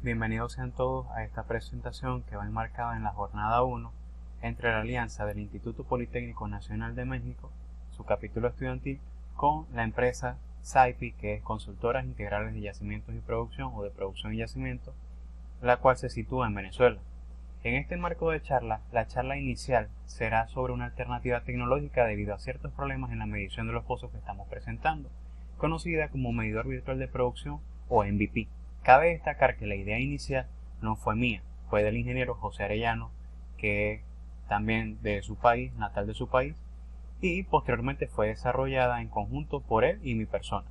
bienvenidos sean todos a esta presentación que va enmarcada en la jornada 1 entre la alianza del Instituto Politécnico Nacional de México, su capítulo estudiantil, con la empresa SAIPI, que es Consultoras Integrales de Yacimientos y Producción o de Producción y Yacimientos, la cual se sitúa en Venezuela. En este marco de charla, la charla inicial será sobre una alternativa tecnológica debido a ciertos problemas en la medición de los pozos que estamos presentando, conocida como Medidor Virtual de Producción o MVP. Cabe destacar que la idea inicial no fue mía, fue del ingeniero José Arellano, que es también de su país, natal de su país, y posteriormente fue desarrollada en conjunto por él y mi persona.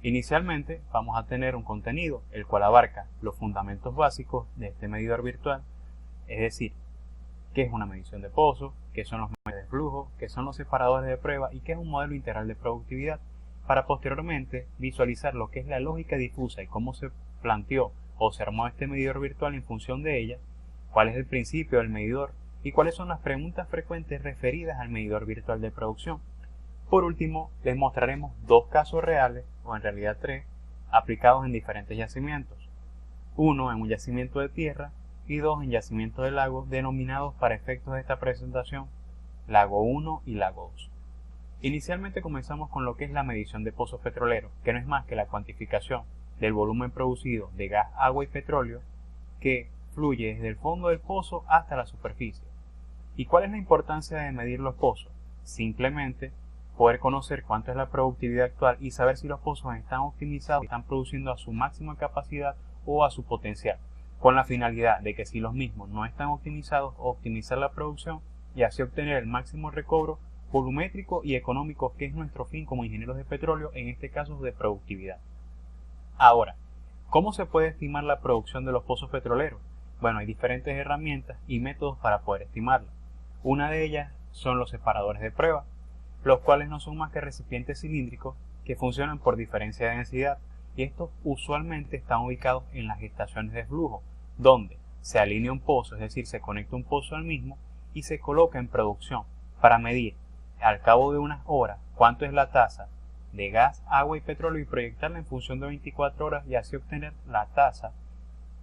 Inicialmente vamos a tener un contenido, el cual abarca los fundamentos básicos de este medidor virtual, es decir, qué es una medición de pozo, qué son los medios de flujo, qué son los separadores de prueba y qué es un modelo integral de productividad, para posteriormente visualizar lo que es la lógica difusa y cómo se planteó o se armó este medidor virtual en función de ella, cuál es el principio del medidor y cuáles son las preguntas frecuentes referidas al medidor virtual de producción. Por último, les mostraremos dos casos reales, o en realidad tres, aplicados en diferentes yacimientos. Uno en un yacimiento de tierra y dos en yacimientos de lago, denominados para efectos de esta presentación Lago 1 y Lago 2. Inicialmente comenzamos con lo que es la medición de pozos petroleros, que no es más que la cuantificación del volumen producido de gas, agua y petróleo que fluye desde el fondo del pozo hasta la superficie. ¿Y cuál es la importancia de medir los pozos? Simplemente poder conocer cuánto es la productividad actual y saber si los pozos están optimizados y están produciendo a su máxima capacidad o a su potencial, con la finalidad de que si los mismos no están optimizados, optimizar la producción y así obtener el máximo recobro volumétrico y económico, que es nuestro fin como ingenieros de petróleo, en este caso de productividad. Ahora, ¿cómo se puede estimar la producción de los pozos petroleros? Bueno, hay diferentes herramientas y métodos para poder estimarla. Una de ellas son los separadores de prueba, los cuales no son más que recipientes cilíndricos que funcionan por diferencia de densidad, y estos usualmente están ubicados en las estaciones de flujo, donde se alinea un pozo, es decir, se conecta un pozo al mismo y se coloca en producción para medir al cabo de unas horas cuánto es la tasa de gas, agua y petróleo y proyectarla en función de 24 horas y así obtener la tasa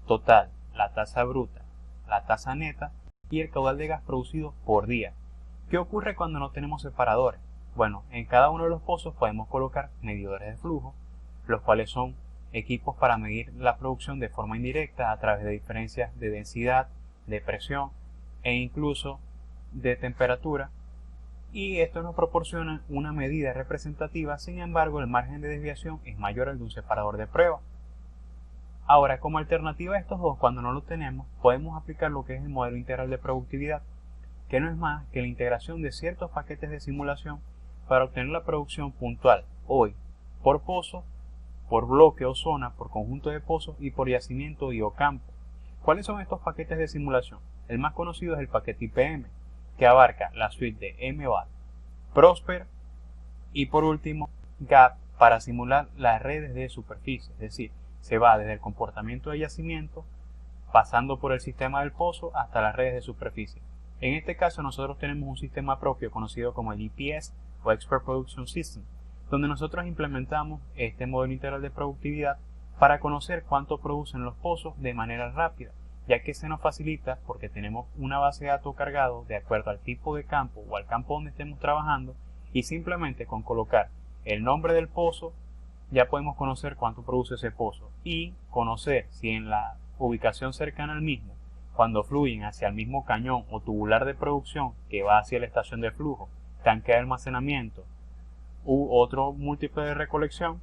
total, la tasa bruta, la tasa neta y el caudal de gas producido por día. ¿Qué ocurre cuando no tenemos separadores? Bueno, en cada uno de los pozos podemos colocar medidores de flujo, los cuales son equipos para medir la producción de forma indirecta a través de diferencias de densidad, de presión e incluso de temperatura, y esto nos proporciona una medida representativa. Sin embargo, el margen de desviación es mayor al de un separador de prueba. Ahora, como alternativa a estos dos, cuando no lo tenemos, podemos aplicar lo que es el modelo integral de productividad, que no es más que la integración de ciertos paquetes de simulación para obtener la producción puntual, hoy, por pozo, por bloque o zona, por conjunto de pozos y por yacimiento y o campo. ¿Cuáles son estos paquetes de simulación? El más conocido es el paquete IPM, que abarca la suite de MVAL, Prosper y por último GAP para simular las redes de superficie, es decir, se va desde el comportamiento de yacimiento pasando por el sistema del pozo hasta las redes de superficie. En este caso nosotros tenemos un sistema propio conocido como el EPS o Expert Production System, donde nosotros implementamos este modelo integral de productividad para conocer cuánto producen los pozos de manera rápida, ya que se nos facilita porque tenemos una base de datos cargado de acuerdo al tipo de campo o al campo donde estemos trabajando, y simplemente con colocar el nombre del pozo ya podemos conocer cuánto produce ese pozo y conocer si en la ubicación cercana al mismo, cuando fluyen hacia el mismo cañón o tubular de producción que va hacia la estación de flujo, tanque de almacenamiento u otro múltiple de recolección,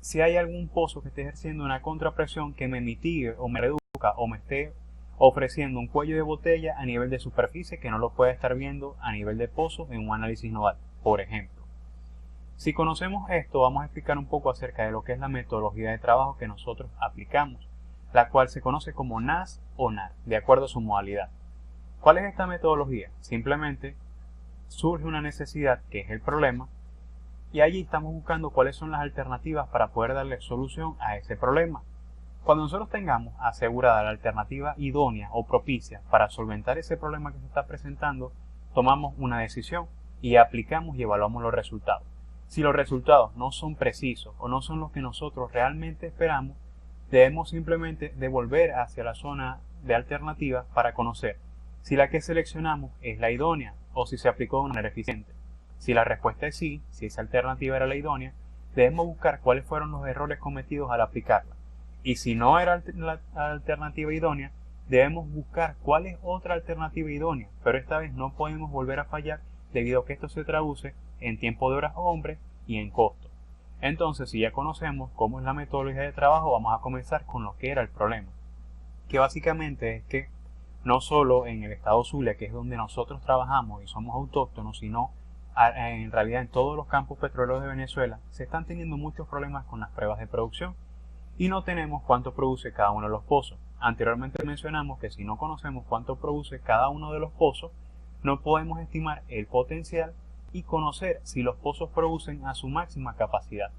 si hay algún pozo que esté ejerciendo una contrapresión que me mitigue o me reduzca o me esté ofreciendo un cuello de botella a nivel de superficie que no lo pueda estar viendo a nivel de pozo en un análisis nodal, por ejemplo. Si conocemos esto, vamos a explicar un poco acerca de lo que es la metodología de trabajo que nosotros aplicamos, la cual se conoce como NAS o NAR, de acuerdo a su modalidad. ¿Cuál es esta metodología? Simplemente surge una necesidad, que es el problema, y allí estamos buscando cuáles son las alternativas para poder darle solución a ese problema. Cuando nosotros tengamos asegurada la alternativa idónea o propicia para solventar ese problema que se está presentando, tomamos una decisión y aplicamos y evaluamos los resultados. Si los resultados no son precisos o no son los que nosotros realmente esperamos, debemos simplemente devolver hacia la zona de alternativas para conocer si la que seleccionamos es la idónea o si se aplicó de una manera eficiente. Si la respuesta es sí, si esa alternativa era la idónea, debemos buscar cuáles fueron los errores cometidos al aplicarla. Y si no era la alternativa idónea, debemos buscar cuál es otra alternativa idónea, pero esta vez no podemos volver a fallar debido a que esto se traduce en tiempo de horas hombre y en costo. Entonces, si ya conocemos cómo es la metodología de trabajo, vamos a comenzar con lo que era el problema, que básicamente es que no solo en el estado Zulia, que es donde nosotros trabajamos y somos autóctonos, sino en realidad en todos los campos petroleros de Venezuela se están teniendo muchos problemas con las pruebas de producción y no tenemos cuánto produce cada uno de los pozos. Anteriormente mencionamos que si no conocemos cuánto produce cada uno de los pozos, no podemos estimar el potencial y conocer si los pozos producen a su máxima capacidad.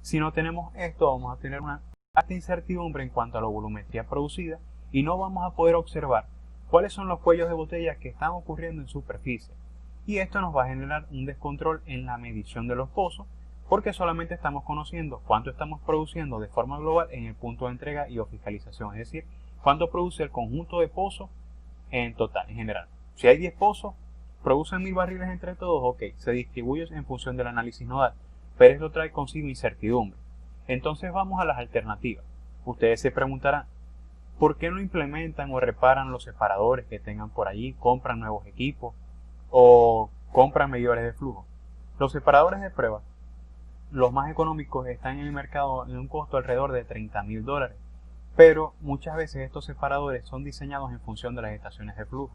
Si no tenemos esto, vamos a tener una alta incertidumbre en cuanto a la volumetría producida y no vamos a poder observar cuáles son los cuellos de botella que están ocurriendo en superficie. Y esto nos va a generar un descontrol en la medición de los pozos, porque solamente estamos conociendo cuánto estamos produciendo de forma global en el punto de entrega y o fiscalización, es decir, cuánto produce el conjunto de pozos en total, en general. Si hay 10 pozos, producen 1000 barriles entre todos, ok, se distribuye en función del análisis nodal, pero esto trae consigo incertidumbre. Entonces vamos a las alternativas. Ustedes se preguntarán, ¿por qué no implementan o reparan los separadores que tengan por allí, compran nuevos equipos o compran medidores de flujo? Los separadores de prueba, los más económicos, están en el mercado en un costo alrededor de $30.000, pero muchas veces estos separadores son diseñados en función de las estaciones de flujo.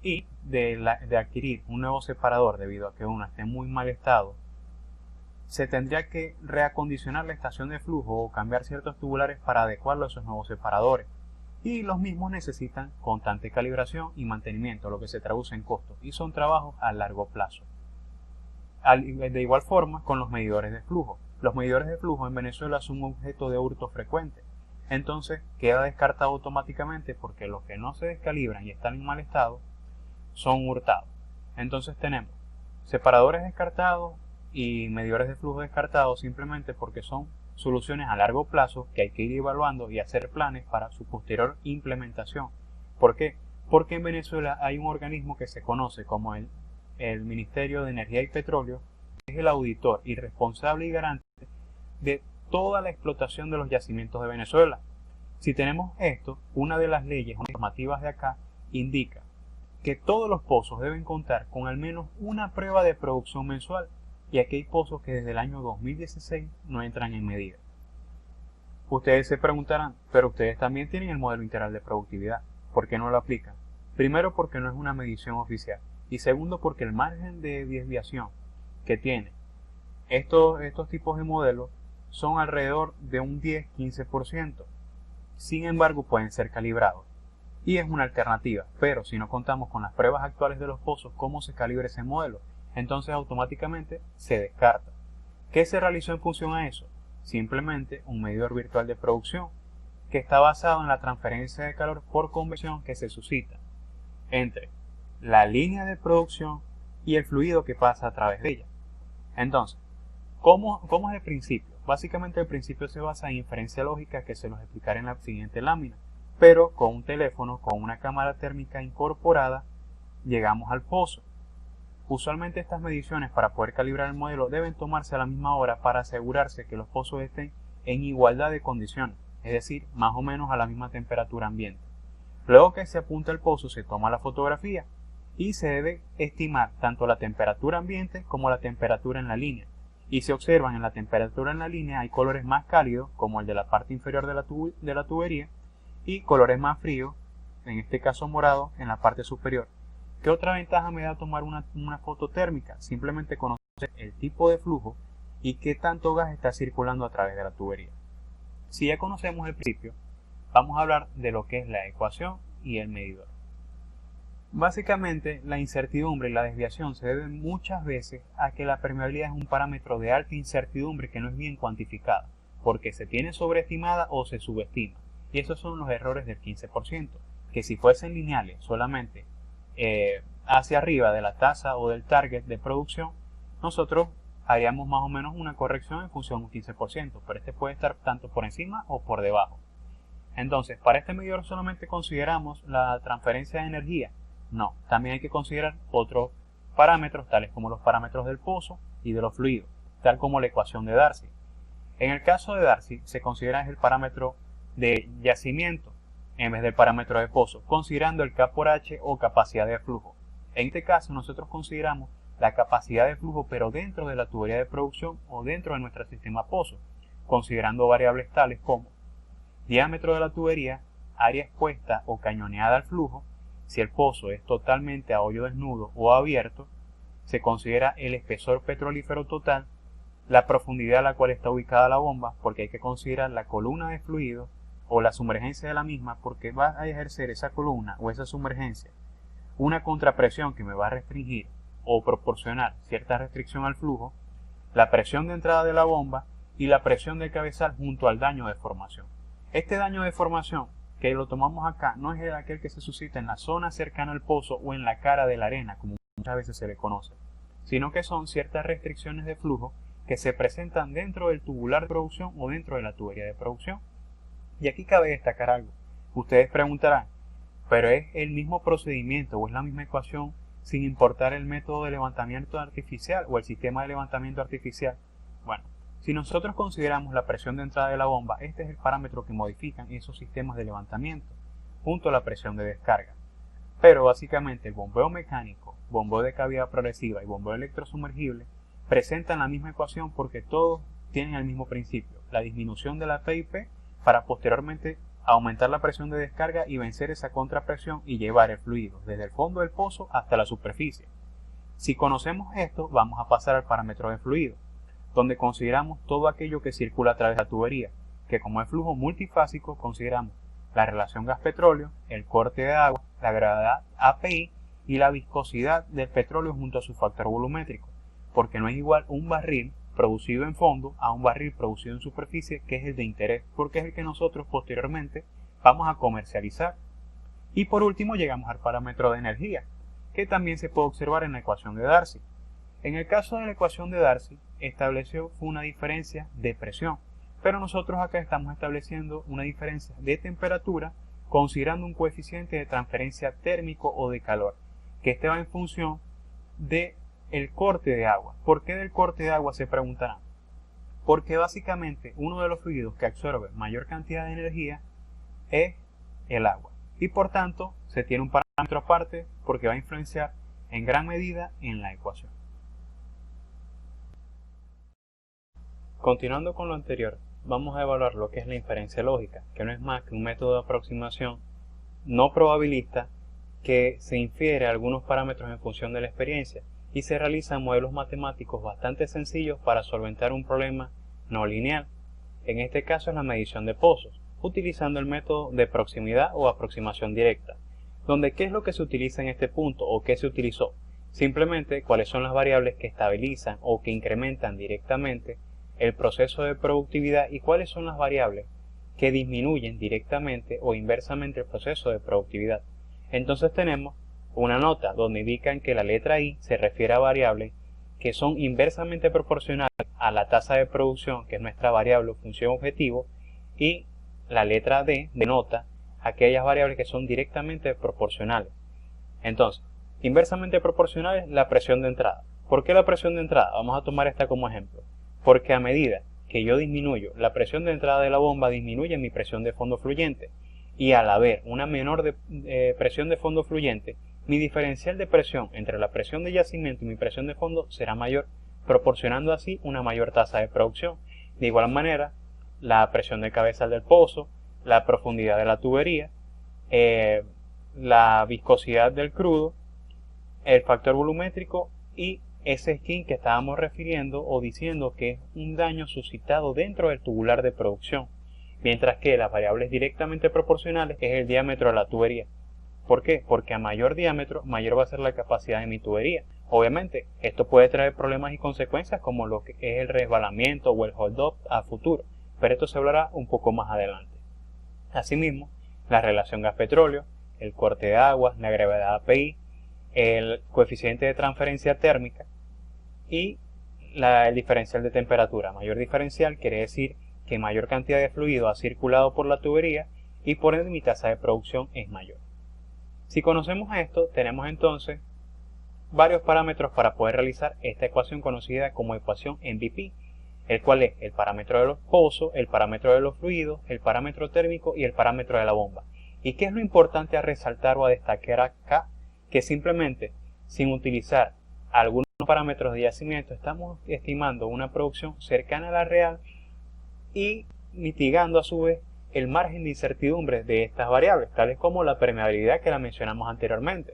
Y de adquirir un nuevo separador debido a que uno esté en muy mal estado, se tendría que reacondicionar la estación de flujo o cambiar ciertos tubulares para adecuarlo a esos nuevos separadores. Y los mismos necesitan constante calibración y mantenimiento, lo que se traduce en costos, y son trabajos a largo plazo. De igual forma con los medidores de flujo. Los medidores de flujo en Venezuela son un objeto de hurto frecuente. Entonces queda descartado automáticamente porque los que no se descalibran y están en mal estado son hurtados. Entonces tenemos separadores descartados y medidores de flujo descartados simplemente porque son soluciones a largo plazo que hay que ir evaluando y hacer planes para su posterior implementación. ¿Por qué? Porque en Venezuela hay un organismo que se conoce como el Ministerio de Energía y Petróleo, que es el auditor y responsable y garante de toda la explotación de los yacimientos de Venezuela. Si tenemos esto, una de las leyes normativas de acá indica que todos los pozos deben contar con al menos una prueba de producción mensual, y aquí hay pozos que desde el año 2016 no entran en medida. Ustedes se preguntarán, pero ustedes también tienen el modelo integral de productividad, ¿por qué no lo aplican? Primero, porque no es una medición oficial, y segundo, porque el margen de desviación que tiene estos tipos de modelos son alrededor de un 10-15%. Sin embargo, pueden ser calibrados. Y es una alternativa, pero si no contamos con las pruebas actuales de los pozos, ¿cómo se calibra ese modelo? Entonces automáticamente se descarta. ¿Qué se realizó en función a eso? Simplemente un medidor virtual de producción que está basado en la transferencia de calor por convección que se suscita entre la línea de producción y el fluido que pasa a través de ella. Entonces, ¿cómo es el principio? Básicamente el principio se basa en inferencia lógica que se los explicaré en la siguiente lámina, pero con un teléfono con una cámara térmica incorporada llegamos al pozo. Usualmente estas mediciones para poder calibrar el modelo deben tomarse a la misma hora para asegurarse que los pozos estén en igualdad de condiciones, es decir, más o menos a la misma temperatura ambiente. Luego que se apunta el pozo se toma la fotografía y se debe estimar tanto la temperatura ambiente como la temperatura en la línea. Y se observan en la temperatura en la línea hay colores más cálidos como el de la parte inferior de la tubería y colores más fríos, en este caso morado, en la parte superior. ¿Qué otra ventaja me da tomar una foto térmica? Simplemente conocer el tipo de flujo y qué tanto gas está circulando a través de la tubería. Si ya conocemos el principio, vamos a hablar de lo que es la ecuación y el medidor. Básicamente, la incertidumbre y la desviación se deben muchas veces a que la permeabilidad es un parámetro de alta incertidumbre que no es bien cuantificada, porque se tiene sobreestimada o se subestima. Y esos son los errores del 15%, que si fuesen lineales solamente hacia arriba de la tasa o del target de producción, nosotros haríamos más o menos una corrección en función de un 15%, pero este puede estar tanto por encima o por debajo. Entonces, ¿para este medidor solamente consideramos la transferencia de energía? No, también hay que considerar otros parámetros, tales como los parámetros del pozo y de los fluidos, tal como la ecuación de Darcy. En el caso de Darcy, se considera el parámetro de yacimiento en vez del parámetro de pozo, considerando el K por H o capacidad de flujo. En este caso, nosotros consideramos la capacidad de flujo, pero dentro de la tubería de producción o dentro de nuestro sistema pozo, considerando variables tales como diámetro de la tubería, área expuesta o cañoneada al flujo. Si el pozo es totalmente a hoyo desnudo o abierto, se considera el espesor petrolífero total, la profundidad a la cual está ubicada la bomba, porque hay que considerar la columna de fluido o la sumergencia de la misma, porque va a ejercer esa columna o esa sumergencia una contrapresión que me va a restringir o proporcionar cierta restricción al flujo, la presión de entrada de la bomba y la presión del cabezal junto al daño de formación. Este daño de formación que lo tomamos acá no es aquel que se suscita en la zona cercana al pozo o en la cara de la arena, como muchas veces se le conoce, sino que son ciertas restricciones de flujo que se presentan dentro del tubular de producción o dentro de la tubería de producción. Y aquí cabe destacar algo. Ustedes preguntarán, ¿pero es el mismo procedimiento o es la misma ecuación sin importar el método de levantamiento artificial o el sistema de levantamiento artificial? Bueno, si nosotros consideramos la presión de entrada de la bomba, este es el parámetro que modifican esos sistemas de levantamiento, junto a la presión de descarga. Pero básicamente el bombeo mecánico, bombeo de cavidad progresiva y bombeo electrosumergible presentan la misma ecuación porque todos tienen el mismo principio, la disminución de la P y P para posteriormente aumentar la presión de descarga y vencer esa contrapresión y llevar el fluido desde el fondo del pozo hasta la superficie. Si conocemos esto, vamos a pasar al parámetro de fluido, donde consideramos todo aquello que circula a través de la tubería, que como es flujo multifásico consideramos la relación gas-petróleo, el corte de agua, la gravedad API y la viscosidad del petróleo junto a su factor volumétrico, porque no es igual un barril producido en fondo a un barril producido en superficie, que es el de interés, porque es el que nosotros posteriormente vamos a comercializar. Y por último llegamos al parámetro de energía, que también se puede observar en la ecuación de Darcy. En el caso de la ecuación de Darcy, estableció una diferencia de presión, pero nosotros acá estamos estableciendo una diferencia de temperatura considerando un coeficiente de transferencia térmico o de calor, que este va en función de el corte de agua. ¿Por qué del corte de agua? Se preguntarán. Porque básicamente uno de los fluidos que absorbe mayor cantidad de energía es el agua. Y por tanto se tiene un parámetro aparte porque va a influenciar en gran medida en la ecuación. Continuando con lo anterior, vamos a evaluar lo que es la inferencia lógica, que no es más que un método de aproximación no probabilista que se infiere algunos parámetros en función de la experiencia y se realizan modelos matemáticos bastante sencillos para solventar un problema no lineal. En este caso es la medición de pozos, utilizando el método de proximidad o aproximación directa, donde ¿qué es lo que se utiliza en este punto o qué se utilizó? Simplemente cuáles son las variables que estabilizan o que incrementan directamente el proceso de productividad y cuáles son las variables que disminuyen directamente o inversamente el proceso de productividad. Entonces tenemos una nota donde indican que la letra I se refiere a variables que son inversamente proporcionales a la tasa de producción, que es nuestra variable o función objetivo, y la letra D denota aquellas variables que son directamente proporcionales. Entonces, inversamente proporcionales, la presión de entrada. ¿Por qué la presión de entrada? Vamos a tomar esta como ejemplo. Porque a medida que yo disminuyo la presión de entrada de la bomba, disminuye mi presión de fondo fluyente. Y al haber una menor presión de fondo fluyente, mi diferencial de presión entre la presión de yacimiento y mi presión de fondo será mayor, proporcionando así una mayor tasa de producción. De igual manera, la presión de cabezal del pozo, la profundidad de la tubería, la viscosidad del crudo, el factor volumétrico y ese skin que estábamos refiriendo o diciendo que es un daño suscitado dentro del tubular de producción, mientras que las variables directamente proporcionales es el diámetro de la tubería. ¿Por qué? Porque a mayor diámetro, mayor va a ser la capacidad de mi tubería. Obviamente, esto puede traer problemas y consecuencias como lo que es el resbalamiento o el hold-up a futuro, pero esto se hablará un poco más adelante. Asimismo, la relación gas-petróleo, el corte de aguas, la gravedad API, el coeficiente de transferencia térmica y el diferencial de temperatura. Mayor diferencial quiere decir que mayor cantidad de fluido ha circulado por la tubería y por ende mi tasa de producción es mayor. Si conocemos esto, tenemos entonces varios parámetros para poder realizar esta ecuación conocida como ecuación MVP, el cual es el parámetro de los pozos, el parámetro de los fluidos, el parámetro térmico y el parámetro de la bomba. ¿Y qué es lo importante a resaltar o a destacar acá? Que simplemente, sin utilizar algunos parámetros de yacimiento, estamos estimando una producción cercana a la real y mitigando a su vez el margen de incertidumbre de estas variables, tales como la permeabilidad que la mencionamos anteriormente.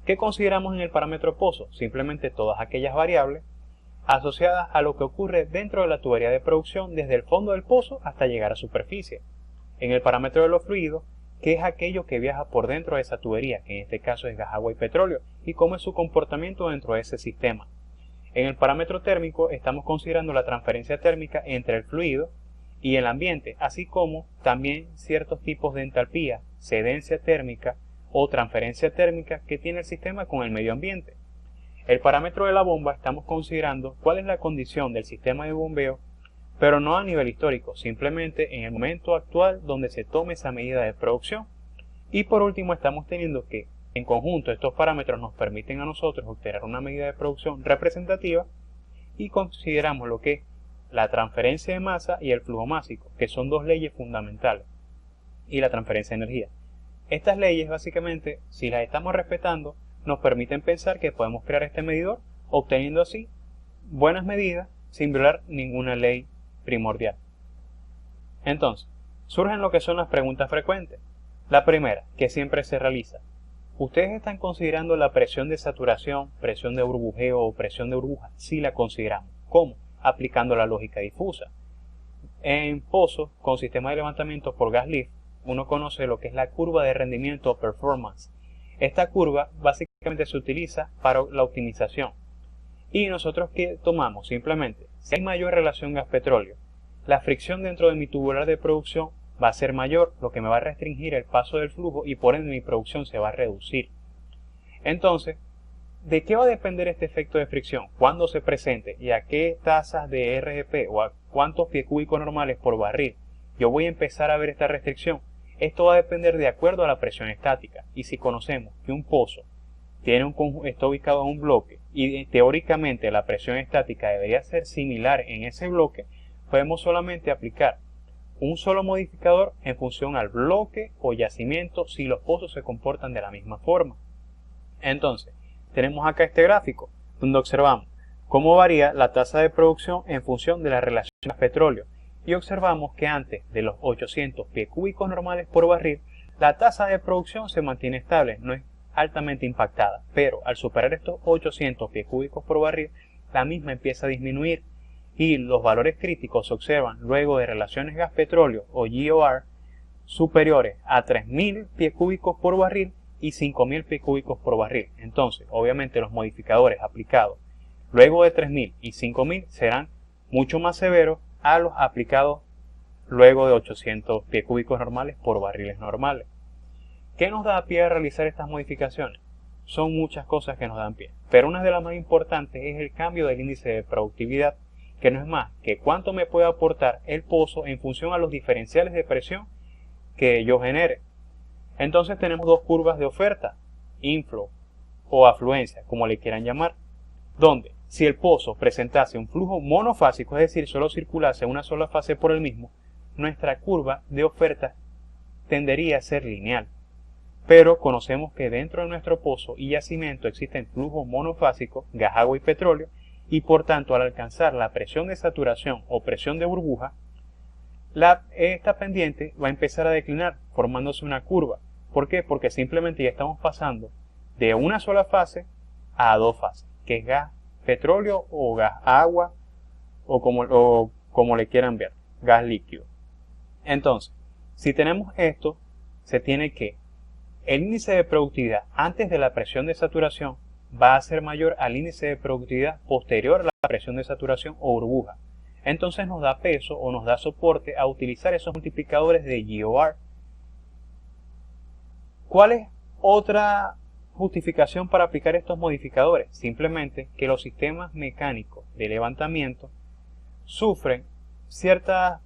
¿Qué consideramos en el parámetro pozo? Simplemente todas aquellas variables asociadas a lo que ocurre dentro de la tubería de producción desde el fondo del pozo hasta llegar a superficie. En el parámetro de los fluidos, ¿qué es aquello que viaja por dentro de esa tubería, que en este caso es gas, agua y petróleo, y cómo es su comportamiento dentro de ese sistema? En el parámetro térmico estamos considerando la transferencia térmica entre el fluido y el ambiente, así como también ciertos tipos de entalpía, cedencia térmica o transferencia térmica que tiene el sistema con el medio ambiente. El parámetro de la bomba estamos considerando cuál es la condición del sistema de bombeo, pero no a nivel histórico, simplemente en el momento actual donde se tome esa medida de producción. Y por último estamos teniendo que en conjunto estos parámetros nos permiten a nosotros obtener una medida de producción representativa y consideramos lo que es la transferencia de masa y el flujo másico, que son dos leyes fundamentales, y la transferencia de energía. Estas leyes básicamente, si las estamos respetando, nos permiten pensar que podemos crear este medidor, obteniendo así buenas medidas sin violar ninguna ley primordial. Entonces, surgen lo que son las preguntas frecuentes. La primera, que siempre se realiza: ¿ustedes están considerando la presión de saturación, presión de burbujeo o presión de burbuja? Sí la consideramos. ¿Cómo? Aplicando la lógica difusa. En pozos con sistema de levantamiento por gas lift, uno conoce lo que es la curva de rendimiento o performance. Esta curva básicamente se utiliza para la optimización. Y nosotros que tomamos simplemente, si hay mayor relación gas-petróleo, la fricción dentro de mi tubular de producción va a ser mayor, lo que me va a restringir el paso del flujo y por ende mi producción se va a reducir. Entonces, ¿de qué va a depender este efecto de fricción? ¿Cuándo se presente? ¿Y a qué tasas de RGP o a cuántos pies cúbicos normales por barril yo voy a empezar a ver esta restricción? Esto va a depender de acuerdo a la presión estática. Y si conocemos que un pozo está ubicado en un bloque y teóricamente la presión estática debería ser similar en ese bloque, podemos solamente aplicar un solo modificador en función al bloque o yacimiento si los pozos se comportan de la misma forma. Entonces, tenemos acá este gráfico donde observamos cómo varía la tasa de producción en función de la relación gas-petróleo y observamos que antes de los 800 pies cúbicos normales por barril la tasa de producción se mantiene estable, no es altamente impactada, pero al superar estos 800 pies cúbicos por barril la misma empieza a disminuir y los valores críticos se observan luego de relaciones gas-petróleo o GOR superiores a 3000 pies cúbicos por barril y 5000 pies cúbicos por barril. Entonces, obviamente los modificadores aplicados luego de 3000 y 5000 serán mucho más severos a los aplicados luego de 800 pies cúbicos normales por barriles normales. ¿Qué nos da pie a realizar estas modificaciones? Son muchas cosas que nos dan pie, pero una de las más importantes es el cambio del índice de productividad, que no es más que cuánto me puede aportar el pozo en función a los diferenciales de presión que yo genere. Entonces tenemos dos curvas de oferta, inflow o afluencia, como le quieran llamar, donde si el pozo presentase un flujo monofásico, es decir, solo circulase una sola fase por el mismo, nuestra curva de oferta tendería a ser lineal. Pero conocemos que dentro de nuestro pozo y yacimiento existen flujos monofásicos, gas, agua y petróleo, y por tanto al alcanzar la presión de saturación o presión de burbuja, esta pendiente va a empezar a declinar formándose una curva. ¿Por qué? Porque simplemente ya estamos pasando de una sola fase a dos fases, que es gas, petróleo o gas, agua o como le quieran ver, gas líquido. Entonces, si tenemos esto, se tiene que el índice de productividad antes de la presión de saturación va a ser mayor al índice de productividad posterior a la presión de saturación o burbuja. Entonces nos da peso o nos da soporte a utilizar esos multiplicadores de GOR. ¿Cuál es otra justificación para aplicar estos modificadores? Simplemente que los sistemas mecánicos de levantamiento sufren ciertas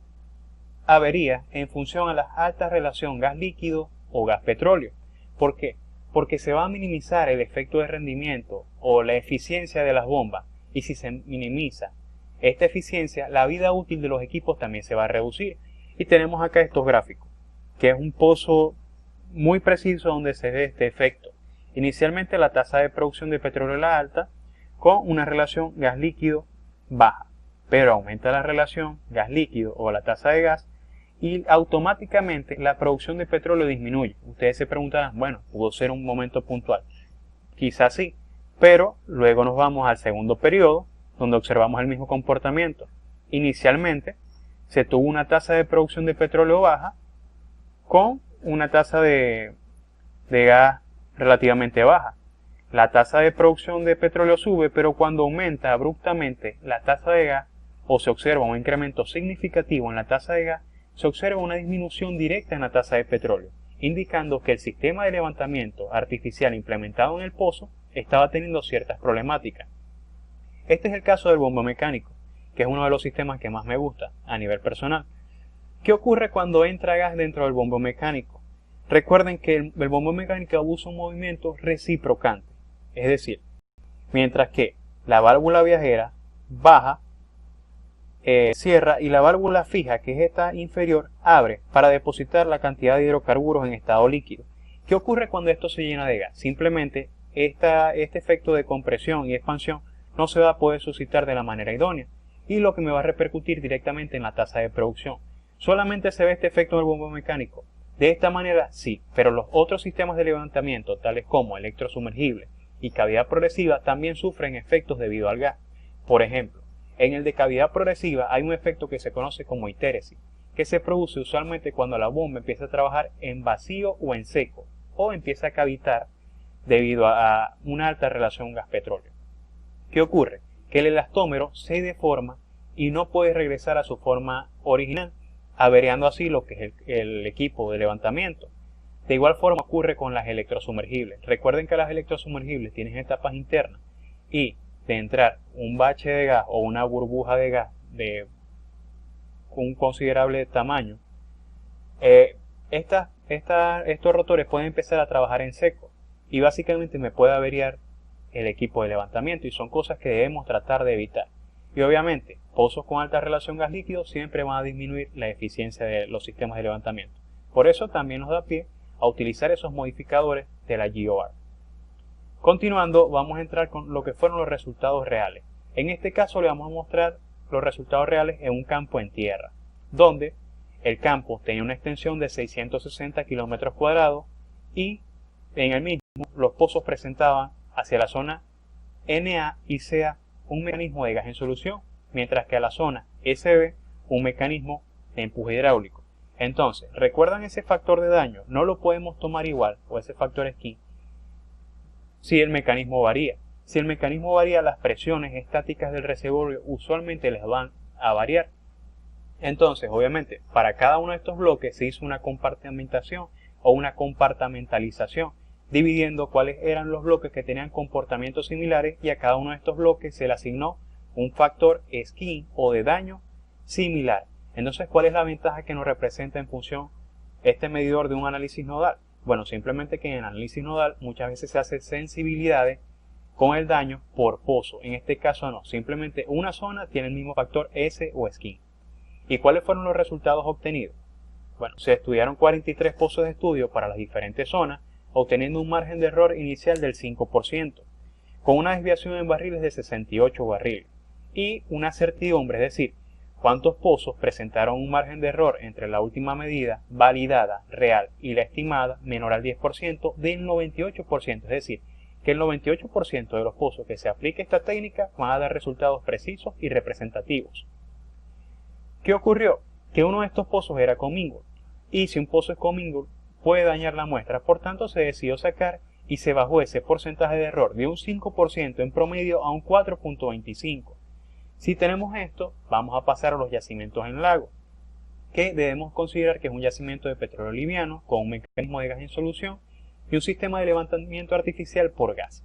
averías en función a la alta relación gas líquido o gas petróleo. ¿Por qué? Porque se va a minimizar el efecto de rendimiento o la eficiencia de las bombas, y si se minimiza esta eficiencia, la vida útil de los equipos también se va a reducir. Y tenemos acá estos gráficos, que es un pozo muy preciso donde se ve este efecto. Inicialmente la tasa de producción de petróleo era alta, con una relación gas líquido baja, pero aumenta la relación gas líquido o la tasa de gas y automáticamente la producción de petróleo disminuye. Ustedes se preguntarán, bueno, pudo ser un momento puntual. Quizás sí, pero luego nos vamos al segundo periodo, donde observamos el mismo comportamiento. Inicialmente se tuvo una tasa de producción de petróleo baja con una tasa de gas relativamente baja. La tasa de producción de petróleo sube, pero cuando aumenta abruptamente la tasa de gas o se observa un incremento significativo en la tasa de gas, se observa una disminución directa en la tasa de petróleo, indicando que el sistema de levantamiento artificial implementado en el pozo estaba teniendo ciertas problemáticas. Este es el caso del bombo mecánico, que es uno de los sistemas que más me gusta a nivel personal. ¿Qué ocurre cuando entra gas dentro del bombo mecánico? Recuerden que el bombo mecánico usa un movimiento reciprocante, es decir, mientras que la válvula viajera baja, cierra, y la válvula fija, que es esta inferior, abre para depositar la cantidad de hidrocarburos en estado líquido. ¿Qué ocurre cuando esto se llena de gas? Simplemente este efecto de compresión y expansión no se va a poder suscitar de la manera idónea, y lo que me va a repercutir directamente en la tasa de producción. Solamente se ve este efecto del bombo mecánico. De esta manera sí, pero los otros sistemas de levantamiento, tales como electrosumergible y cavidad progresiva, también sufren efectos debido al gas. Por ejemplo, en el de cavidad progresiva hay un efecto que se conoce como hitéresis, que se produce usualmente cuando la bomba empieza a trabajar en vacío o en seco, o empieza a cavitar debido a una alta relación gas-petróleo. ¿Qué ocurre? Que el elastómero se deforma y no puede regresar a su forma original, averiando así lo que es el equipo de levantamiento. De igual forma ocurre con las electrosumergibles. Recuerden que las electrosumergibles tienen etapas internas y de entrar un bache de gas o una burbuja de gas de un considerable tamaño, estos rotores pueden empezar a trabajar en seco y básicamente me puede averiar el equipo de levantamiento, y son cosas que debemos tratar de evitar. Y obviamente, pozos con alta relación gas líquido siempre van a disminuir la eficiencia de los sistemas de levantamiento. Por eso también nos da pie a utilizar esos modificadores de la GOR. Continuando, vamos a entrar con lo que fueron los resultados reales. En este caso le vamos a mostrar los resultados reales en un campo en tierra, donde el campo tenía una extensión de 660 kilómetros cuadrados y en el mismo los pozos presentaban hacia la zona NA y CA un mecanismo de gas en solución, mientras que a la zona SB un mecanismo de empuje hidráulico. Entonces, ¿recuerdan ese factor de daño? No lo podemos tomar igual, o ese factor esquí, si el mecanismo varía. Si el mecanismo varía, las presiones estáticas del reservorio usualmente les van a variar. Entonces, obviamente, para cada uno de estos bloques se hizo una compartimentación o una compartimentalización, dividiendo cuáles eran los bloques que tenían comportamientos similares, y a cada uno de estos bloques se le asignó un factor esquí o de daño similar. Entonces, ¿cuál es la ventaja que nos representa en función este medidor de un análisis nodal? Bueno, simplemente que en el análisis nodal muchas veces se hace sensibilidades con el daño por pozo. En este caso no, simplemente una zona tiene el mismo factor S o esquí. ¿Y cuáles fueron los resultados obtenidos? Bueno, se estudiaron 43 pozos de estudio para las diferentes zonas, obteniendo un margen de error inicial del 5%, con una desviación en barriles de 68 barriles, y una certidumbre, es decir, cuántos pozos presentaron un margen de error entre la última medida validada real y la estimada menor al 10% del 98%, es decir, que el 98% de los pozos que se aplique esta técnica van a dar resultados precisos y representativos. ¿Qué ocurrió? Que uno de estos pozos era commingled, y si un pozo es commingled puede dañar la muestra, por tanto se decidió sacar y se bajó ese porcentaje de error de un 5% en promedio a un 4.25%. Si tenemos esto, vamos a pasar a los yacimientos en lago, que debemos considerar que es un yacimiento de petróleo liviano con un mecanismo de gas en solución y un sistema de levantamiento artificial por gas.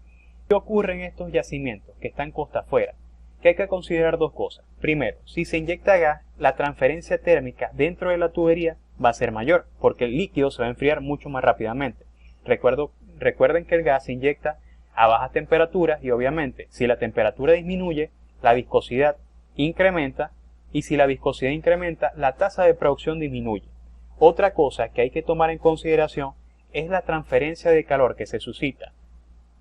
¿Qué ocurre en estos yacimientos que están costa afuera? que hay que considerar dos cosas. Primero, si se inyecta gas, la transferencia térmica dentro de la tubería va a ser mayor, porque el líquido se va a enfriar mucho más rápidamente. Recuerden que el gas se inyecta a bajas temperaturas y obviamente si la temperatura disminuye, la viscosidad incrementa y si la viscosidad incrementa, la tasa de producción disminuye. Otra cosa que hay que tomar en consideración es la transferencia de calor que se suscita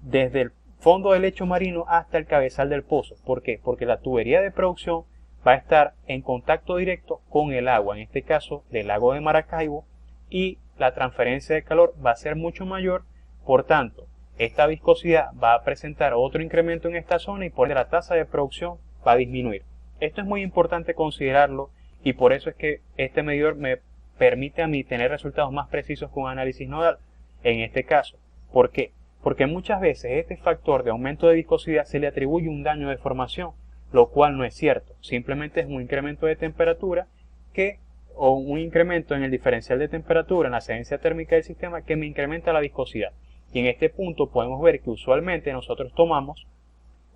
desde el fondo del lecho marino hasta el cabezal del pozo. ¿Por qué? Porque la tubería de producción va a estar en contacto directo con el agua, en este caso del lago de Maracaibo, y la transferencia de calor va a ser mucho mayor, por tanto, esta viscosidad va a presentar otro incremento en esta zona y por ende la tasa de producción va a disminuir. Esto es muy importante considerarlo y por eso es que este medidor me permite a mí tener resultados más precisos con análisis nodal en este caso. ¿Por qué? Porque muchas veces este factor de aumento de viscosidad se le atribuye un daño de formación, lo cual no es cierto, simplemente es un incremento de temperatura o un incremento en el diferencial de temperatura, en la excedencia térmica del sistema que me incrementa la viscosidad. Y en este punto podemos ver que usualmente nosotros tomamos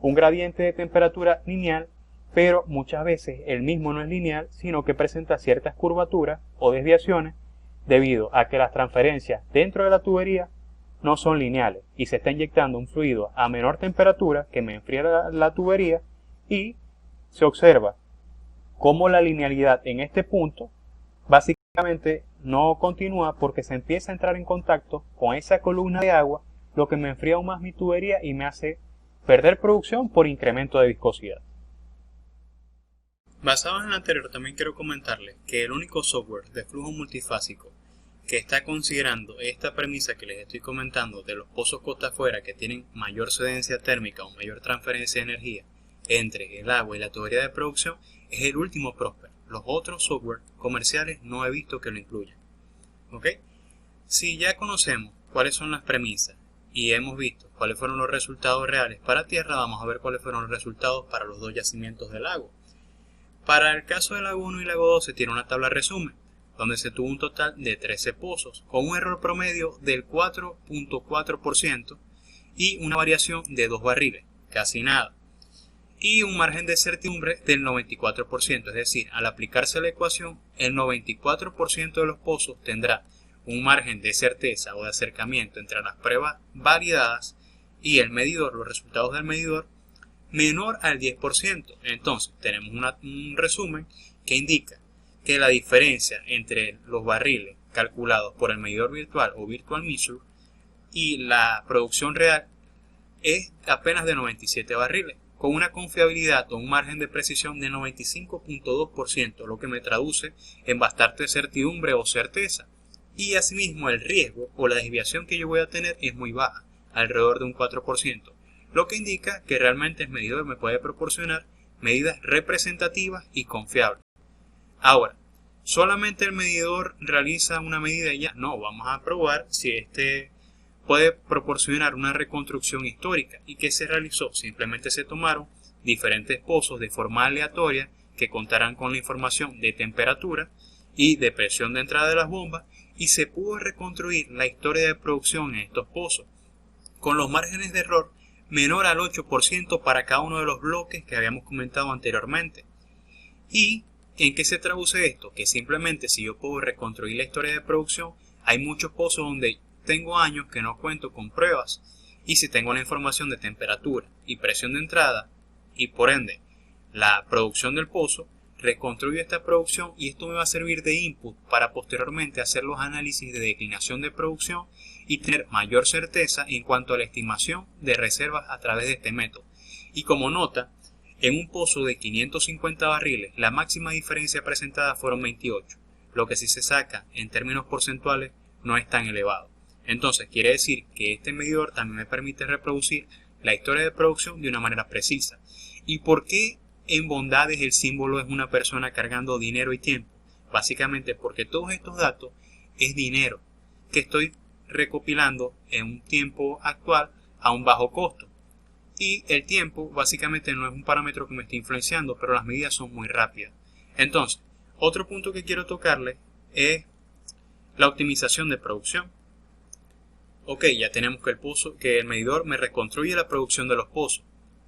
un gradiente de temperatura lineal, pero muchas veces el mismo no es lineal, sino que presenta ciertas curvaturas o desviaciones debido a que las transferencias dentro de la tubería no son lineales y se está inyectando un fluido a menor temperatura que me enfría la tubería y se observa cómo la linealidad en este punto básicamente no continúa porque se empieza a entrar en contacto con esa columna de agua, lo que me enfría aún más mi tubería y me hace perder producción por incremento de viscosidad. Basado en lo anterior, también quiero comentarles que el único software de flujo multifásico que está considerando esta premisa que les estoy comentando de los pozos costa afuera que tienen mayor excedencia térmica o mayor transferencia de energía entre el agua y la tubería de producción es el último Prosper. Los otros software comerciales no he visto que lo incluyan. ¿Ok? Si ya conocemos cuáles son las premisas y hemos visto cuáles fueron los resultados reales para tierra, vamos a ver cuáles fueron los resultados para los dos yacimientos del lago. Para el caso del lago 1 y lago 2 se tiene una tabla resumen, donde se tuvo un total de 13 pozos, con un error promedio del 4.4% y una variación de 2 barriles, casi nada, y un margen de certidumbre del 94%, es decir, al aplicarse la ecuación, el 94% de los pozos tendrá un margen de certeza o de acercamiento entre las pruebas validadas y el medidor, los resultados del medidor, menor al 10%. Entonces, tenemos un resumen que indica que la diferencia entre los barriles calculados por el medidor virtual o Virtual Measure y la producción real es apenas de 97 barriles, con una confiabilidad o un margen de precisión de 95.2%, lo que me traduce en bastante certidumbre o certeza. Y asimismo el riesgo o la desviación que yo voy a tener es muy baja, alrededor de un 4%, lo que indica que realmente el medidor me puede proporcionar medidas representativas y confiables. Ahora, ¿solamente el medidor realiza una medida y ya? No, vamos a probar si este puede proporcionar una reconstrucción histórica. ¿Y qué se realizó? Simplemente se tomaron diferentes pozos de forma aleatoria que contarán con la información de temperatura y de presión de entrada de las bombas y se pudo reconstruir la historia de producción en estos pozos con los márgenes de error menor al 8% para cada uno de los bloques que habíamos comentado anteriormente. ¿Y en qué se traduce esto? Que simplemente si yo puedo reconstruir la historia de producción, hay muchos pozos donde tengo años que no cuento con pruebas y si tengo la información de temperatura y presión de entrada y por ende la producción del pozo, reconstruyo esta producción y esto me va a servir de input para posteriormente hacer los análisis de declinación de producción y tener mayor certeza en cuanto a la estimación de reservas a través de este método. Y como nota, en un pozo de 550 barriles, la máxima diferencia presentada fueron 28, lo que si se saca en términos porcentuales no es tan elevado. Entonces quiere decir que este medidor también me permite reproducir la historia de producción de una manera precisa. ¿Y por qué en bondades el símbolo es una persona cargando dinero y tiempo? Básicamente porque todos estos datos es dinero que estoy recopilando en un tiempo actual a un bajo costo. Y el tiempo básicamente no es un parámetro que me está influenciando, pero las medidas son muy rápidas. Entonces, otro punto que quiero tocarle es la optimización de producción. Ok, ya tenemos que el medidor me reconstruye la producción de los pozos.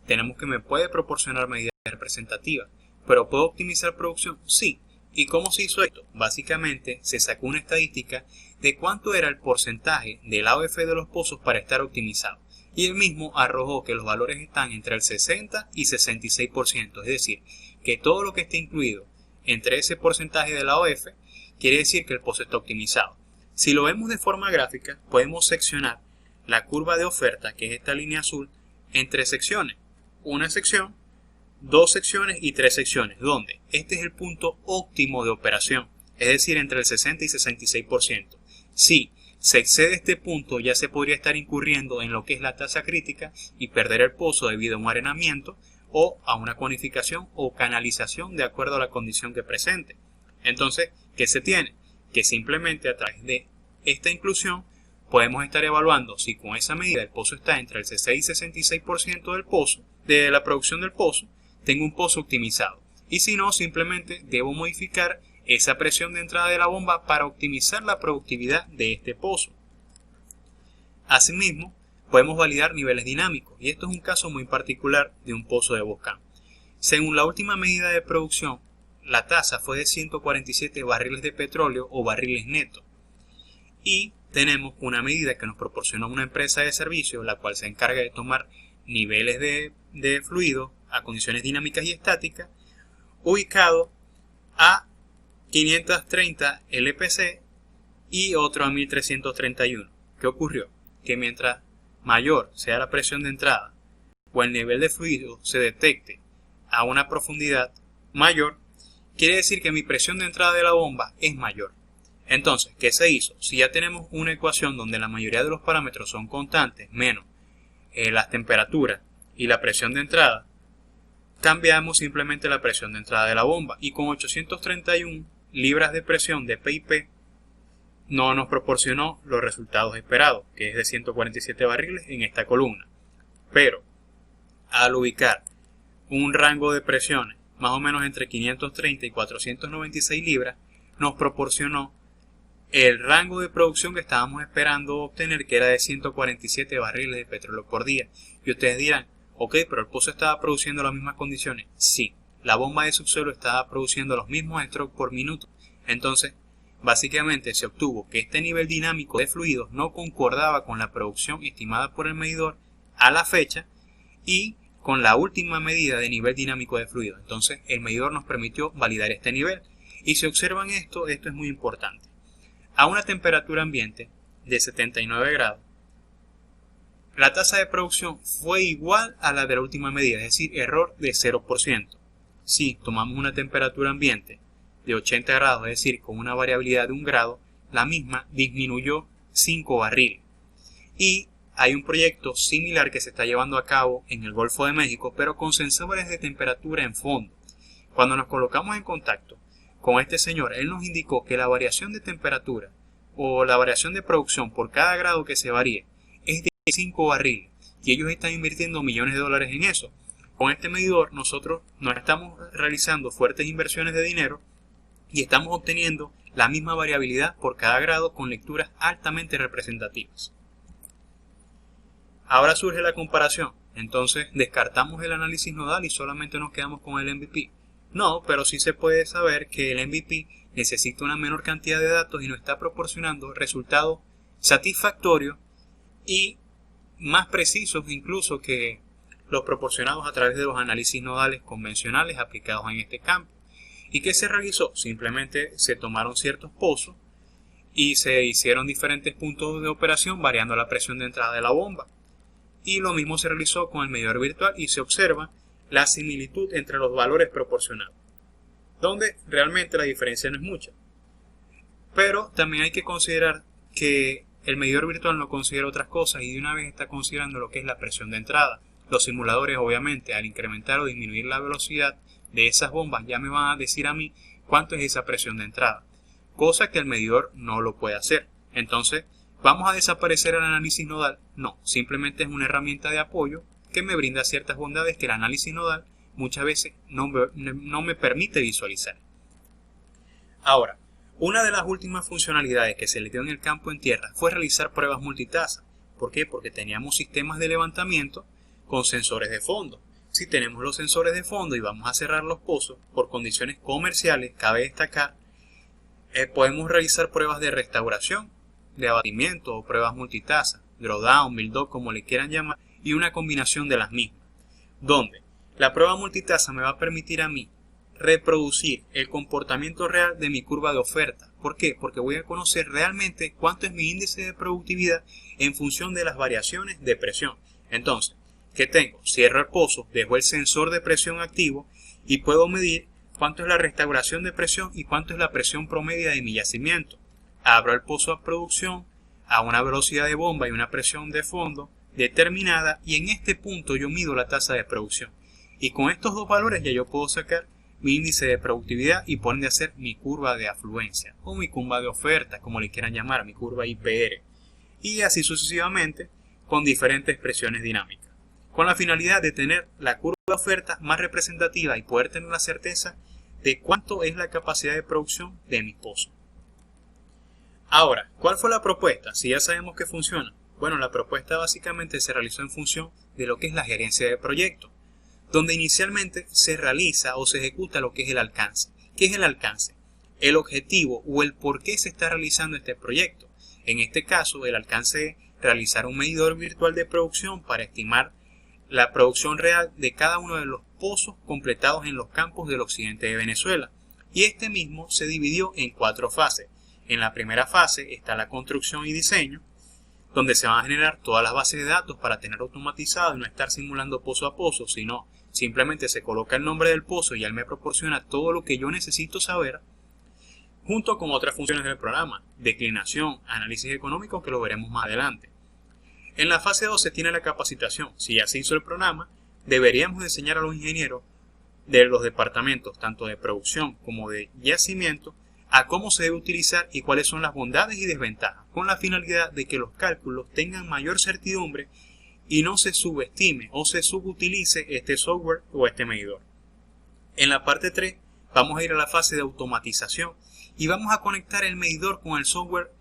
Tenemos que me puede proporcionar medidas representativa. ¿Pero puedo optimizar producción? Sí. ¿Y cómo se hizo esto? Básicamente se sacó una estadística de cuánto era el porcentaje del AOF de los pozos para estar optimizado. Y el mismo arrojó que los valores están entre el 60 y 66%, es decir, que todo lo que esté incluido entre ese porcentaje del AOF quiere decir que el pozo está optimizado. Si lo vemos de forma gráfica, podemos seccionar la curva de oferta, que es esta línea azul, en tres secciones. Una sección, dos secciones y tres secciones, donde este es el punto óptimo de operación, es decir, entre el 60 y 66%. Si se excede este punto, ya se podría estar incurriendo en lo que es la tasa crítica y perder el pozo debido a un arenamiento o a una conificación o canalización de acuerdo a la condición que presente. Entonces, ¿qué se tiene? Que simplemente a través de esta inclusión podemos estar evaluando si con esa medida el pozo está entre el 60 y 66% del pozo, de la producción del pozo, tengo un pozo optimizado. Y si no, simplemente debo modificar esa presión de entrada de la bomba para optimizar la productividad de este pozo. Asimismo, podemos validar niveles dinámicos, y esto es un caso muy particular de un pozo de volcán. Según la última medida de producción, la tasa fue de 147 barriles de petróleo o barriles netos. Y tenemos una medida que nos proporciona una empresa de servicio, la cual se encarga de tomar niveles de fluido a condiciones dinámicas y estáticas, ubicado a 530 LPC y otro a 1331. ¿Qué ocurrió? Que mientras mayor sea la presión de entrada o el nivel de fluido se detecte a una profundidad mayor, quiere decir que mi presión de entrada de la bomba es mayor. Entonces, ¿qué se hizo? Si ya tenemos una ecuación donde la mayoría de los parámetros son constantes, menos las temperaturas y la presión de entrada, cambiamos simplemente la presión de entrada de la bomba, y con 831 libras de presión de PIP no nos proporcionó los resultados esperados, que es de 147 barriles en esta columna. Pero al ubicar un rango de presiones más o menos entre 530 y 496 libras, nos proporcionó el rango de producción que estábamos esperando obtener, que era de 147 barriles de petróleo por día. Y ustedes dirán, ok, pero el pozo estaba produciendo las mismas condiciones. Sí, la bomba de subsuelo estaba produciendo los mismos strokes por minuto. Entonces, básicamente se obtuvo que este nivel dinámico de fluidos no concordaba con la producción estimada por el medidor a la fecha y con la última medida de nivel dinámico de fluidos. Entonces, el medidor nos permitió validar este nivel. Y si observan esto es muy importante. A una temperatura ambiente de 79 grados, la tasa de producción fue igual a la de la última medida, es decir, error de 0%. Si tomamos una temperatura ambiente de 80 grados, es decir, con una variabilidad de 1 grado, la misma disminuyó 5 barriles. Y hay un proyecto similar que se está llevando a cabo en el Golfo de México, pero con sensores de temperatura en fondo. Cuando nos colocamos en contacto con este señor, él nos indicó que la variación de temperatura o la variación de producción por cada grado que se varíe es de 5 barriles, y ellos están invirtiendo millones de dólares en eso. Con este medidor nosotros no estamos realizando fuertes inversiones de dinero y estamos obteniendo la misma variabilidad por cada grado con lecturas altamente representativas. Ahora surge la comparación. Entonces, ¿descartamos el análisis nodal y solamente nos quedamos con el MVP? No, pero sí se puede saber que el MVP necesita una menor cantidad de datos y nos está proporcionando resultados satisfactorios y más precisos incluso que los proporcionados a través de los análisis nodales convencionales aplicados en este campo. ¿Y qué se realizó? Simplemente se tomaron ciertos pozos y se hicieron diferentes puntos de operación variando la presión de entrada de la bomba. Y lo mismo se realizó con el medidor virtual y se observa la similitud entre los valores proporcionados, donde realmente la diferencia no es mucha. Pero también hay que considerar que el medidor virtual no considera otras cosas y de una vez está considerando lo que es la presión de entrada. Los simuladores, obviamente, al incrementar o disminuir la velocidad de esas bombas, ya me van a decir a mí cuánto es esa presión de entrada, cosa que el medidor no lo puede hacer. Entonces, ¿vamos a desaparecer el análisis nodal? No, simplemente es una herramienta de apoyo que me brinda ciertas bondades que el análisis nodal muchas veces no me permite visualizar. Ahora, una de las últimas funcionalidades que se le dio en el campo en tierra fue realizar pruebas multitasa. ¿Por qué? Porque teníamos sistemas de levantamiento con sensores de fondo. Si tenemos los sensores de fondo y vamos a cerrar los pozos por condiciones comerciales, cabe destacar, podemos realizar pruebas de restauración, de abatimiento o pruebas multitasa, drawdown, build-up, como le quieran llamar, y una combinación de las mismas, donde la prueba multitasa me va a permitir a mí reproducir el comportamiento real de mi curva de oferta. ¿Por qué? Porque voy a conocer realmente cuánto es mi índice de productividad en función de las variaciones de presión. Entonces, ¿qué tengo? Cierro el pozo, dejo el sensor de presión activo y puedo medir cuánto es la restauración de presión y cuánto es la presión promedio de mi yacimiento. Abro el pozo a producción a una velocidad de bomba y una presión de fondo determinada, y en este punto yo mido la tasa de producción. Y con estos dos valores ya yo puedo sacar mi índice de productividad y por ende hacer mi curva de afluencia o mi curva de oferta, como le quieran llamar, mi curva IPR, y así sucesivamente con diferentes presiones dinámicas, con la finalidad de tener la curva de oferta más representativa y poder tener la certeza de cuánto es la capacidad de producción de mi pozo. Ahora, ¿cuál fue la propuesta? Si ya sabemos que funciona. Bueno, la propuesta básicamente se realizó en función de lo que es la gerencia de proyecto, donde inicialmente se realiza o se ejecuta lo que es el alcance. ¿Qué es el alcance? El objetivo o el por qué se está realizando este proyecto. En este caso, el alcance es realizar un medidor virtual de producción para estimar la producción real de cada uno de los pozos completados en los campos del occidente de Venezuela. Y este mismo se dividió en 4 fases. En la primera fase está la construcción y diseño, donde se van a generar todas las bases de datos para tener automatizado y no estar simulando pozo a pozo, sino simplemente se coloca el nombre del pozo y él me proporciona todo lo que yo necesito saber, junto con otras funciones del programa, declinación, análisis económico, que lo veremos más adelante. En la fase 2 se tiene la capacitación. Si ya se hizo el programa, deberíamos enseñar a los ingenieros de los departamentos, tanto de producción como de yacimiento, a cómo se debe utilizar y cuáles son las bondades y desventajas, con la finalidad de que los cálculos tengan mayor certidumbre y no se subestime o se subutilice este software o este medidor. En la parte 3 vamos a ir a la fase de automatización y vamos a conectar el medidor con el software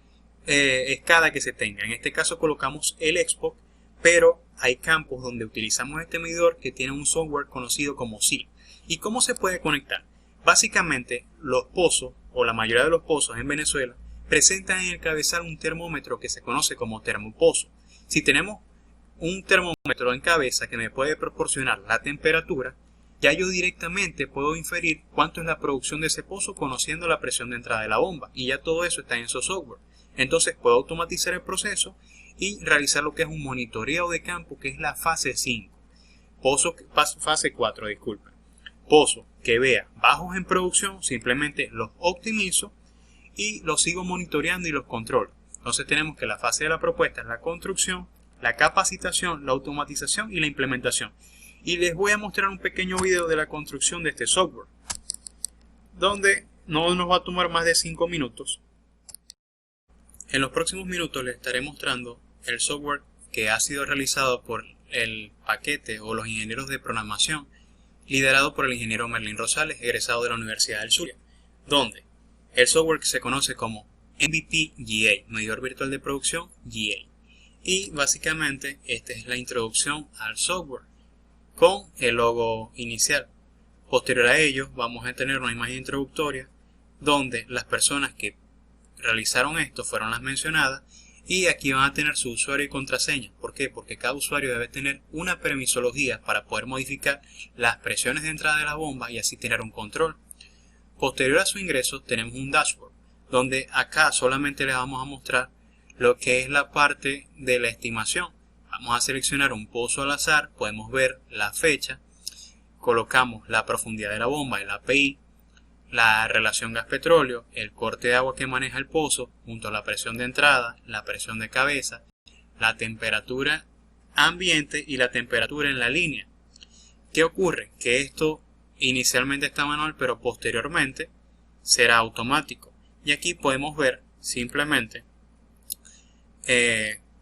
SCADA que se tenga. En este caso colocamos el Xbox, pero hay campos donde utilizamos este medidor que tiene un software conocido como SIL. ¿Y cómo se puede conectar? Básicamente, los pozos, o la mayoría de los pozos en Venezuela, presentan en el cabezal un termómetro que se conoce como termopozo. Si tenemos un termómetro en cabeza que me puede proporcionar la temperatura, ya yo directamente puedo inferir cuánto es la producción de ese pozo conociendo la presión de entrada de la bomba, y ya todo eso está en su software. Entonces puedo automatizar el proceso y realizar lo que es un monitoreo de campo, que es la fase 5. Fase 4, disculpen. Pozo que vea bajos en producción, simplemente los optimizo y los sigo monitoreando y los controlo. Entonces tenemos que la fase de la propuesta es la construcción, la capacitación, la automatización y la implementación. Y les voy a mostrar un pequeño video de la construcción de este software, donde no nos va a tomar más de 5 minutos. En los próximos minutos les estaré mostrando el software que ha sido realizado por el paquete o los ingenieros de programación, liderado por el ingeniero Merlin Rosales, egresado de la Universidad del Zulia, donde el software que se conoce como MVP GA, medidor virtual de producción GA. Y básicamente esta es la introducción al software con el logo inicial. Posterior a ello vamos a tener una imagen introductoria donde las personas que realizaron esto fueron las mencionadas, y aquí van a tener su usuario y contraseña. ¿Por qué? Porque cada usuario debe tener una permisología para poder modificar las presiones de entrada de la bomba y así tener un control. Posterior a su ingreso tenemos un dashboard, donde acá solamente les vamos a mostrar lo que es la parte de la estimación. Vamos a seleccionar un pozo al azar, podemos ver la fecha, colocamos la profundidad de la bomba, el API, la relación gas-petróleo, el corte de agua que maneja el pozo, junto a la presión de entrada, la presión de cabeza, la temperatura ambiente y la temperatura en la línea. ¿Qué ocurre? Que esto inicialmente está manual, pero posteriormente será automático. Y aquí podemos ver simplemente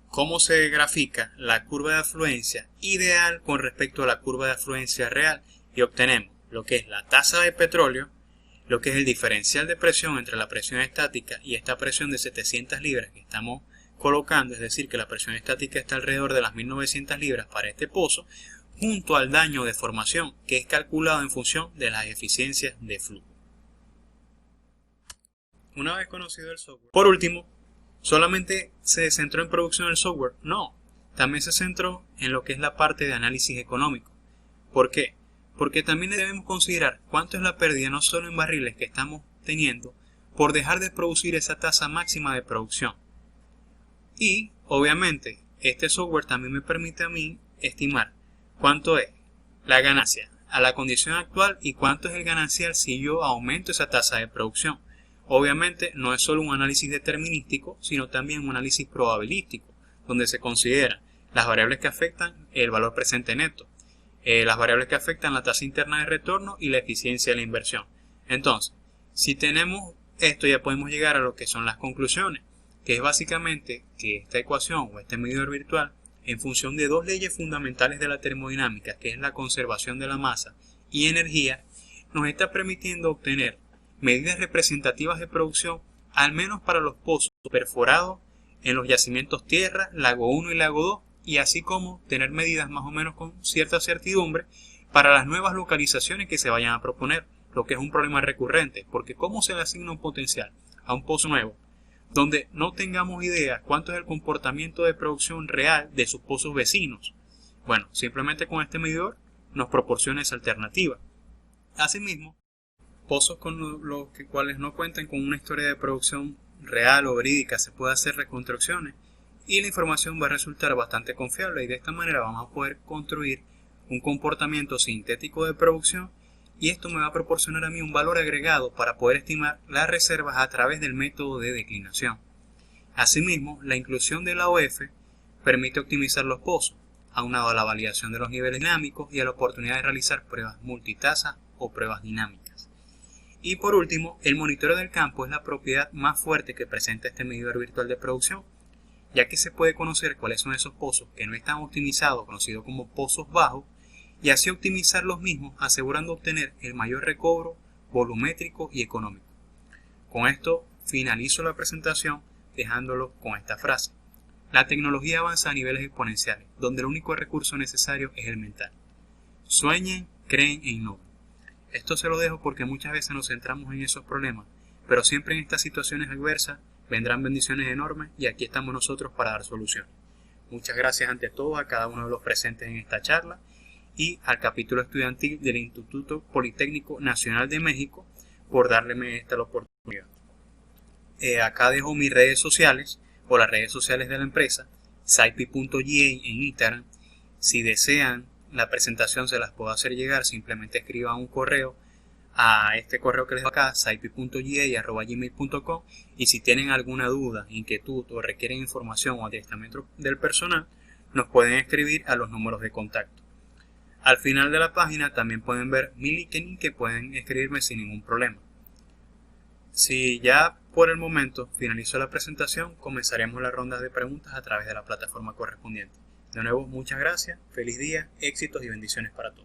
cómo se grafica la curva de afluencia ideal con respecto a la curva de afluencia real, y obtenemos lo que es la tasa de petróleo, lo que es el diferencial de presión entre la presión estática y esta presión de 700 libras que estamos colocando, es decir, que la presión estática está alrededor de las 1900 libras para este pozo, junto al daño de formación, que es calculado en función de las eficiencias de flujo. Una vez conocido el software, por último, ¿solamente se centró en producción del software? No, también se centró en lo que es la parte de análisis económico. ¿Por qué? Porque también debemos considerar cuánto es la pérdida no solo en barriles que estamos teniendo por dejar de producir esa tasa máxima de producción. Y, obviamente, este software también me permite a mí estimar cuánto es la ganancia a la condición actual y cuánto es el ganancial si yo aumento esa tasa de producción. Obviamente no es solo un análisis determinístico, sino también un análisis probabilístico, donde se consideran las variables que afectan el valor presente neto, las variables que afectan la tasa interna de retorno y la eficiencia de la inversión. Entonces, si tenemos esto, ya podemos llegar a lo que son las conclusiones, que es básicamente que esta ecuación o este medidor virtual, en función de dos leyes fundamentales de la termodinámica, que es la conservación de la masa y energía, nos está permitiendo obtener medidas representativas de producción, al menos para los pozos perforados en los yacimientos tierra, lago 1 y lago 2, y así como tener medidas más o menos con cierta certidumbre para las nuevas localizaciones que se vayan a proponer, lo que es un problema recurrente, porque ¿cómo se le asigna un potencial a un pozo nuevo donde no tengamos idea cuánto es el comportamiento de producción real de sus pozos vecinos? Bueno, simplemente con este medidor nos proporciona esa alternativa. Asimismo, pozos con los cuales no cuentan con una historia de producción real o verídica, se puede hacer reconstrucciones y la información va a resultar bastante confiable, y de esta manera vamos a poder construir un comportamiento sintético de producción, y esto me va a proporcionar a mí un valor agregado para poder estimar las reservas a través del método de declinación. Asimismo, la inclusión de la OF permite optimizar los pozos, aunado a la validación de los niveles dinámicos y a la oportunidad de realizar pruebas multitasa o pruebas dinámicas. Y por último, el monitoreo del campo es la propiedad más fuerte que presenta este medidor virtual de producción, ya que se puede conocer cuáles son esos pozos que no están optimizados, conocidos como pozos bajos, y así optimizar los mismos, asegurando obtener el mayor recobro volumétrico y económico. Con esto finalizo la presentación dejándolo con esta frase: la tecnología avanza a niveles exponenciales, donde el único recurso necesario es el mental. Sueñen, creen e innoven. Esto se lo dejo porque muchas veces nos centramos en esos problemas, pero siempre en estas situaciones adversas vendrán bendiciones enormes, y aquí estamos nosotros para dar soluciones. Muchas gracias ante todo a cada uno de los presentes en esta charla y al capítulo estudiantil del Instituto Politécnico Nacional de México por darle esta oportunidad. Acá dejo mis redes sociales o las redes sociales de la empresa, saipi.ga en Instagram. Si desean la presentación se las puedo hacer llegar, simplemente escriban un correo a este correo que les dejo acá, saipi.ga@gmail.com, y si tienen alguna duda, inquietud o requieren información o adiestramiento del personal, nos pueden escribir a los números de contacto. Al final de la página también pueden ver mi LinkedIn, que pueden escribirme sin ningún problema. Si ya por el momento finalizo la presentación, comenzaremos las rondas de preguntas a través de la plataforma correspondiente. De nuevo, muchas gracias, feliz día, éxitos y bendiciones para todos.